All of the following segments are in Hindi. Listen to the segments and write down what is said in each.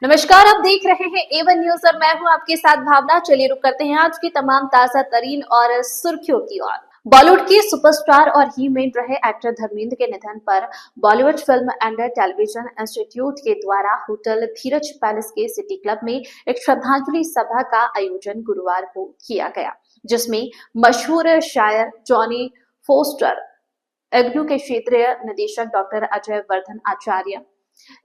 नमस्कार, आप देख रहे हैं एवन न्यूज और मैं हूं आपके साथ भावना। चलिए रुक करते हैं आज की तमाम ताजा तरीन और सुर्खियों की ओर। बॉलीवुड के सुपरस्टार और हीरोइन रहे एक्टर धर्मेंद्र के निधन पर Bollywood film and television institute के द्वारा होटल धीरज पैलेस के सिटी क्लब में एक श्रद्धांजलि सभा का आयोजन गुरुवार को किया गया, जिसमें मशहूर शायर जॉनी फोस्टर, एग्नू के क्षेत्रीय निदेशक डॉक्टर अजय वर्धन आचार्य,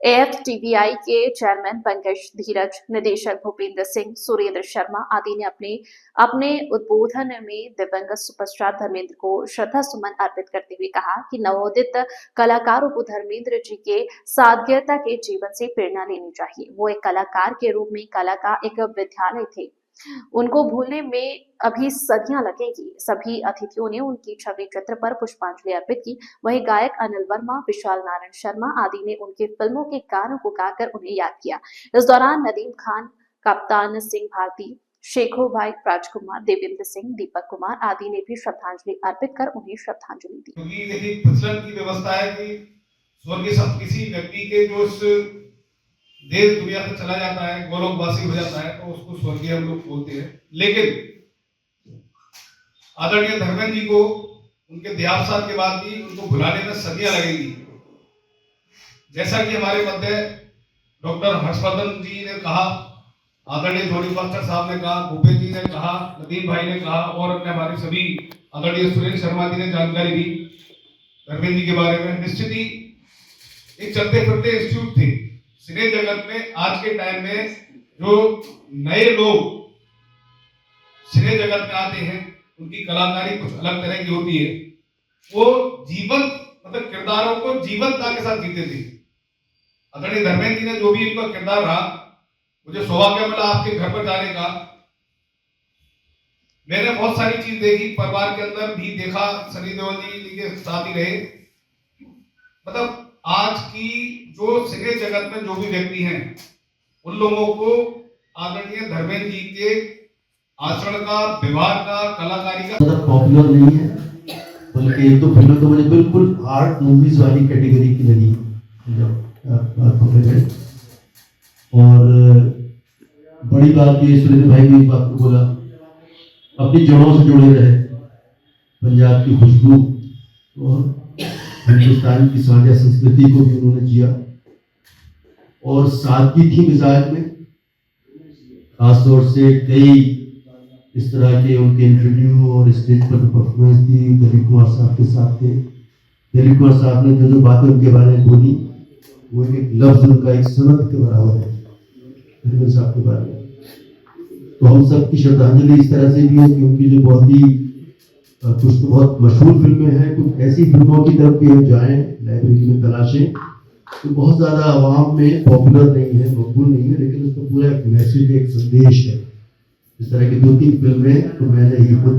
एएफटीवीआई के चेयरमैन पंकज धीरज, निदेशक भूपेंद्र सिंह, सुरेंद्र शर्मा आदि ने अपने अपने उद्बोधन में दिवंगत सुपरस्टार धर्मेंद्र को श्रद्धा सुमन अर्पित करते हुए कहा कि नवोदित कलाकारों को धर्मेंद्र जी के सादगिरता के जीवन से प्रेरणा लेनी चाहिए। वो एक कलाकार के रूप में कला का एक विद्यालय थे। उनको भूलने में अभी सदियां लगेगी। सभी अतिथियों ने उनकी छवि चित्र पर पुष्पांजलि अर्पित की। वहीं गायक अनिल वर्मा, विशाल नारायण शर्मा आदि ने उनकी फिल्मों के गानों को गाकर उन्हें याद किया। इस दौरान नदीम खान, कप्तान सिंह भारती, शेखो भाई, राजकुमार, देवेंद्र सिंह, दीपक कुमार आदि ने भी श्रद्धांजलि अर्पित कर उन्हें श्रद्धांजलि दी। क्योंकि देखिए प्रचलन की व्यवस्था है कि स्वर्गीय किसी व्यक्ति के जो इस देश दुनिया से चला जाता है, गोलोकवासी हो जाता है, तो उसको स्वर्गीय हम लोग बोलते हैं। लेकिन आदरणीय धर्मेंद्र जी को उनके देहावसान के बाद भी उनको भुलाने में सदियां लगेगी। जैसा कि हमारे मध्य डॉक्टर हर्षवर्धन जी ने कहा, आदरणीय जोड़ी मास्टर साहब ने कहा, भूपेंद्र जी ने कहा, नदीम भाई ने कहा और अन्य हमारे सभी आदरणीय सुरेंद्र शर्मा जी ने जानकारी दी धर्मेंद्र जी के बारे में। निश्चित ही एक चलते फिरते इंस्टीट्यूट थे सिने जगत में। आज के टाइम में जो नए लोग सिने जगत में आते हैं, उनकी कलाकारी कुछ अलग तरह की होती है। वो जीवन मतलब किरदारों को जीवंतता के साथ जीते थे। आदरणीय धर्मेंद्र जी ने जो भी इनका किरदार रहा, मुझे सौभाग्य मिला आपके घर पर जाने का। मैंने बहुत सारी चीज देखी, परिवार के अंदर भी देखा, सनी देओल जी के साथ ही रहे। मतलब आज की जो सिने जगत में जो भी व्यक्ति हैं, उन लोगों को आदरणीय धर्मेंद्र जी के आचरण का, व्यवहार का, कलाकारी का पॉपुलर नहीं है, बल्कि एक दो फिल्में तो मुझे बिल्कुल आर्ट मूवीज वाली कैटेगरी की लगी जब पकड़े गए। और बड़ी बात ये सुरेंद्र भाई ने इस बात को बोला, अपनी जड़ों से जुड़े रहे, पंजाब की खुशबू और हिंदुस्तान की साझा संस्कृति को भी उन्होंने जिया। और सादगी थी मिजाज में, खासतौर से कई इस तरह के उनके इंटरव्यू और स्टेज पर परफॉर्मेंस थी। दिलीप कुमार साहब के साथ थे। दिलीप कुमार साहब ने जो बातें उनके बारे में बोली, वो एक लफ्ज उनका एक सनद के बराबर है दिलीप साहब के बारे में। तो हम सबकी श्रद्धांजलि इस तरह से भी है कि उनकी जो बहुत ही कुछ तो बहुत मशहूर फिल्में हैं, कुछ ऐसी फिल्मों की तरफ भी हम जाएं, लाइब्रेरी में तलाशें, तो बहुत ज्यादा आवाम में पॉपुलर नहीं है, मकबूल नहीं है, लेकिन उसका पूरा एक मैसेज, एक संदेश है। इस तरह की 2-3 फिल्में तो मैंने ही खुद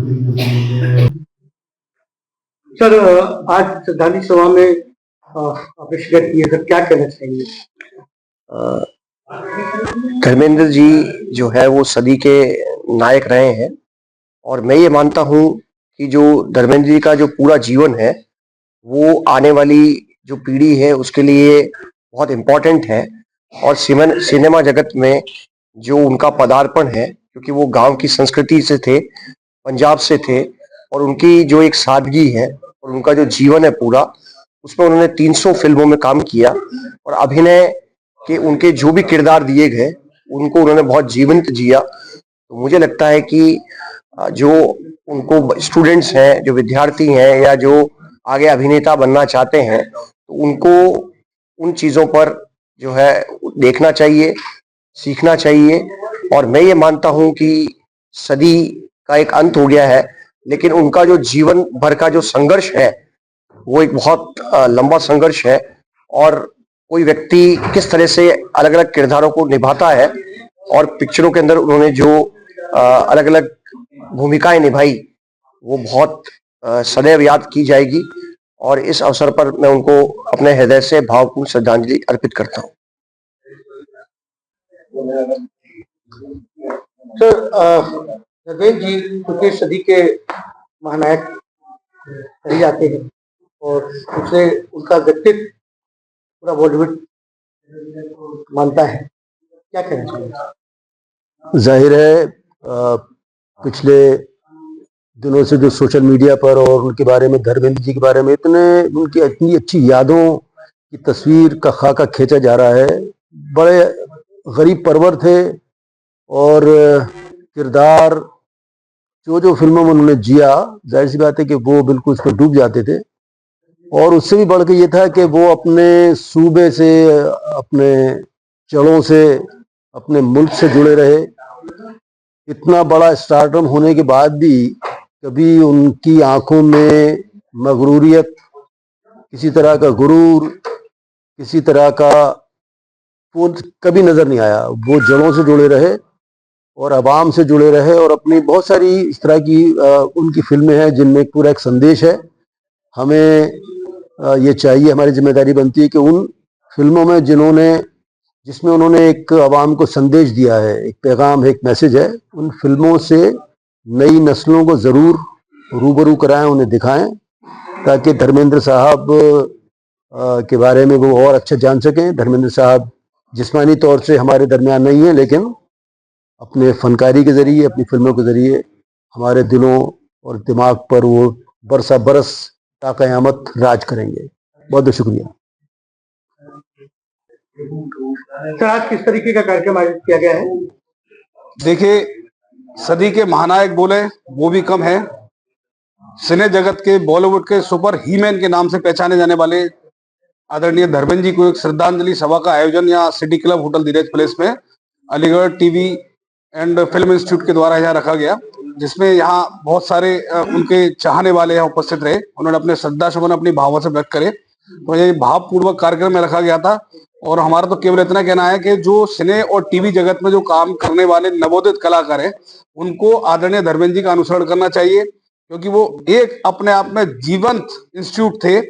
सर, आज श्रद्धांजलि सभा में आपने शिरकत की है सर, क्या कहना चाहिए? धर्मेंद्र जी जो है वो सदी के नायक रहे हैं और मैं ये मानता हूँ कि जो धर्मेंद्र जी का जो पूरा जीवन है वो आने वाली जो पीढ़ी है उसके लिए बहुत इम्पोर्टेंट है। और सिनेमा जगत में जो उनका पदार्पण है, क्योंकि वो गांव की संस्कृति से थे, पंजाब से थे, और उनकी जो एक सादगी है और उनका जो जीवन है पूरा, उसमें उन्होंने 300 फिल्मों में काम किया और अभिनय के उनके जो भी किरदार दिए गए उनको उन्होंने बहुत जीवंत जिया। तो मुझे लगता है कि जो उनको स्टूडेंट्स हैं, जो विद्यार्थी हैं या जो आगे अभिनेता बनना चाहते हैं, तो उनको उन चीजों पर जो है देखना चाहिए, सीखना चाहिए। और मैं ये मानता हूं कि सदी का एक अंत हो गया है, लेकिन उनका जो जीवन भर का जो संघर्ष है वो एक बहुत लंबा संघर्ष है। और कोई व्यक्ति किस तरह से अलग अलग किरदारों को निभाता है और पिक्चरों के अंदर उन्होंने जो अलग अलग भूमिकाएं निभाई, वो बहुत सदैव याद की जाएगी। और इस अवसर पर मैं उनको अपने हृदय से भावपूर्ण श्रद्धांजलि अर्पित करता हूं। सर, धर्मेंद्र जी क्योंकि सदी के महानायक कहे जाते हैं और उसे उनका व्यक्तित्व पूरा बॉलीवुड मानता है। क्या कहना चाहिए? जाहिर है पिछले दिनों से जो सोशल मीडिया पर और उनके बारे में, धर्मेंद्र जी के बारे में उनकी इतनी अच्छी यादों की तस्वीर का खाका खींचा जा रहा है। बड़े गरीब परवर थे और किरदार जो फिल्मों में उन्होंने जिया, जाहिर सी बात है कि वो बिल्कुल उसमें डूब जाते थे। और उससे भी बढ़ के ये था कि वो अपने सूबे से, अपने जड़ों से, अपने मुल्क से जुड़े रहे। इतना बड़ा स्टारडम होने के बाद भी कभी उनकी आंखों में मगरूरियत, किसी तरह का गुरूर, किसी तरह का वो कभी नजर नहीं आया। वो जड़ों से जुड़े रहे और आवाम से जुड़े रहे। और अपनी बहुत सारी इस तरह की उनकी फिल्में हैं जिनमें पूरा एक संदेश है। हमें ये चाहिए, हमारी जिम्मेदारी बनती है कि उन फिल्मों में जिसमें उन्होंने एक आवाम को संदेश दिया है, एक पैगाम है, एक मैसेज है, उन फिल्मों से नई नस्लों को जरूर रूबरू कराएं, उन्हें दिखाएं, ताकि धर्मेंद्र साहब के बारे में वो और अच्छा जान सकें। धर्मेंद्र साहब जिस्मानी तौर से हमारे दरमियान नहीं है, लेकिन अपने फनकारी के जरिए, अपनी फिल्मों के जरिए हमारे दिलों और दिमाग पर वो बरसा बरस ता कयामत राज करेंगे। बहुत बहुत शुक्रिया। सर, आज किस तरीके का कार्यक्रम आयोजित किया गया है? देखिए, सदी के महानायक बोले वो भी कम है। सिने जगत के, बॉलीवुड के सुपर हीमैन के नाम से पहचाने जाने वाले आदरणीय धर्मेंद्र जी को एक श्रद्धांजलि सभा का आयोजन यहाँ सिटी क्लब होटल धीरज पैलेस में Aligarh TV and film institute के द्वारा यहाँ रखा गया, जिसमें यहाँ बहुत सारे उनके चाहने वाले यहाँ उपस्थित रहे। उन्होंने अपने श्रद्धा सुमन अपनी भावों से व्यक्त करे। तो ये भावपूर्वक कार्यक्रम में रखा गया था। और हमारा तो केवल इतना कहना है कि जो सिने और टीवी जगत में जो काम करने वाले नवोदित कलाकार हैं, उनको आदरणीय धर्मेंद्र जी का अनुसरण करना चाहिए, क्योंकि वो एक अपने आप में जीवंत इंस्टीट्यूट थे।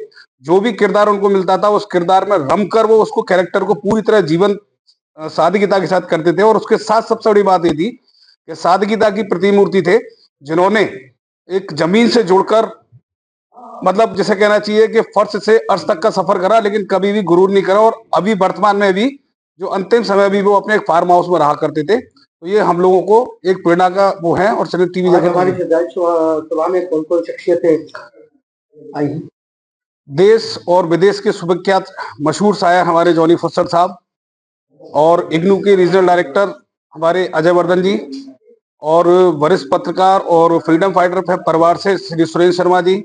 जो भी किरदार उनको मिलता था, उस किरदार में रमकर वो उसको कैरेक्टर को पूरी तरह जीवंत सादगीता के साथ करते थे। और उसके साथ सबसे बड़ी बात ये थी कि सादगीता की प्रतिमूर्ति थे, जिन्होंने एक जमीन से जुड़कर, मतलब जिसे कहना चाहिए कि फर्श से अर्श तक का सफर करा, लेकिन कभी भी गुरूर नहीं करा। और अभी वर्तमान में भी जो अंतिम समय भी वो अपने एक फार्म हाउस में रहा करते थे। तो ये हम लोगों को एक प्रेरणा का वो है। और चलिए टीवी हमारी सभा में कौन कौन शख्सियतें आई? देश और विदेश के सुविख्यात मशहूर शायर हमारे जॉनी फुस्टर साहब, और इग्नू के रीजनल डायरेक्टर हमारे अजय वर्धन जी, और वरिष्ठ पत्रकार और फ्रीडम फाइटर परिवार से श्री सुरेंद्र शर्मा जी,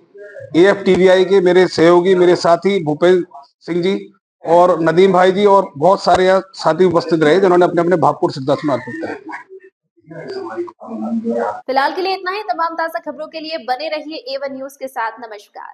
AFTVI के मेरे सहयोगी, मेरे साथी भूपेंद्र सिंह जी और नदीम भाई जी, और बहुत सारे साथी उपस्थित रहे जिन्होंने अपने अपने भावपूर्ण श्रद्धासुमन अर्पित किए। फिलहाल के लिए इतना ही। तमाम ताजा खबरों के लिए बने रहिए A1 न्यूज के साथ। नमस्कार।